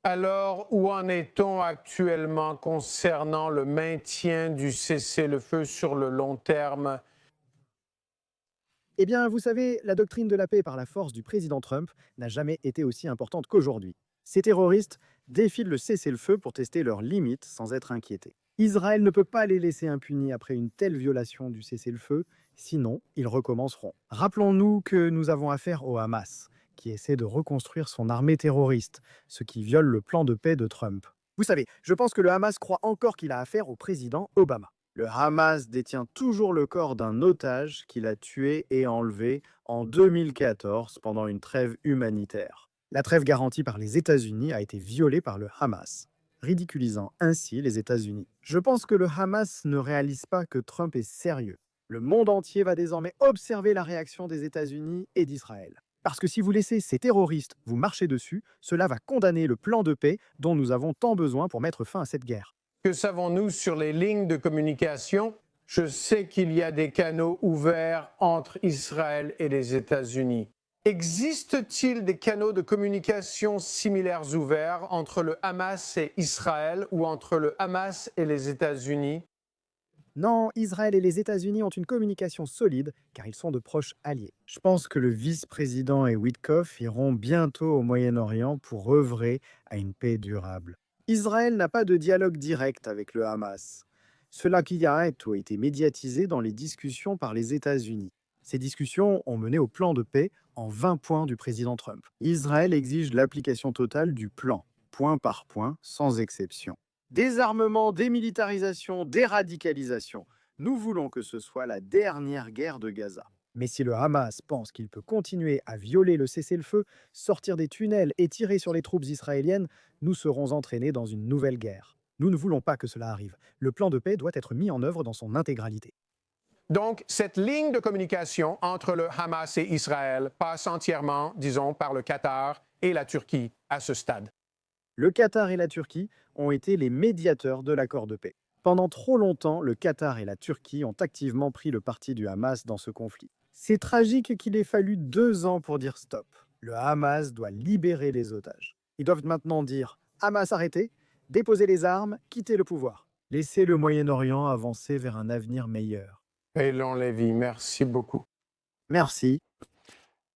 Alors, où en est-on actuellement concernant le maintien du cessez-le-feu sur le long terme? Eh bien, vous savez, la doctrine de la paix par la force du président Trump n'a jamais été aussi importante qu'aujourd'hui. Ces terroristes défient le cessez-le-feu pour tester leurs limites sans être inquiétés. Israël ne peut pas les laisser impunis après une telle violation du cessez-le-feu, sinon ils recommenceront. Rappelons-nous que nous avons affaire au Hamas, qui essaie de reconstruire son armée terroriste, ce qui viole le plan de paix de Trump. Vous savez, je pense que le Hamas croit encore qu'il a affaire au président Obama. Le Hamas détient toujours le corps d'un otage qu'il a tué et enlevé en 2014 pendant une trêve humanitaire. La trêve garantie par les États-Unis a été violée par le Hamas, ridiculisant ainsi les États-Unis. Je pense que le Hamas ne réalise pas que Trump est sérieux. Le monde entier va désormais observer la réaction des États-Unis et d'Israël. Parce que si vous laissez ces terroristes vous marcher dessus, cela va condamner le plan de paix dont nous avons tant besoin pour mettre fin à cette guerre. Que savons-nous sur les lignes de communication? Je sais qu'il y a des canaux ouverts entre Israël et les États-Unis. Existe-t-il des canaux de communication similaires ouverts entre le Hamas et Israël ou entre le Hamas et les États-Unis? Non, Israël et les États-Unis ont une communication solide car ils sont de proches alliés. Je pense que le vice-président et Witkoff iront bientôt au Moyen-Orient pour œuvrer à une paix durable. Israël n'a pas de dialogue direct avec le Hamas. Cela qui a été médiatisé dans les discussions par les États-Unis. Ces discussions ont mené au plan de paix en 20 points du président Trump. Israël exige l'application totale du plan, point par point, sans exception. Désarmement, démilitarisation, déradicalisation. Nous voulons que ce soit la dernière guerre de Gaza. Mais si le Hamas pense qu'il peut continuer à violer le cessez-le-feu, sortir des tunnels et tirer sur les troupes israéliennes, nous serons entraînés dans une nouvelle guerre. Nous ne voulons pas que cela arrive. Le plan de paix doit être mis en œuvre dans son intégralité. Donc, cette ligne de communication entre le Hamas et Israël passe entièrement, disons, par le Qatar et la Turquie à ce stade. Le Qatar et la Turquie ont été les médiateurs de l'accord de paix. Pendant trop longtemps, le Qatar et la Turquie ont activement pris le parti du Hamas dans ce conflit. C'est tragique qu'il ait fallu 2 ans pour dire stop. Le Hamas doit libérer les otages. Ils doivent maintenant dire Hamas arrêtez, déposez les armes, quittez le pouvoir. Laissez le Moyen-Orient avancer vers un avenir meilleur. Et l'on les vit. Merci beaucoup. Merci.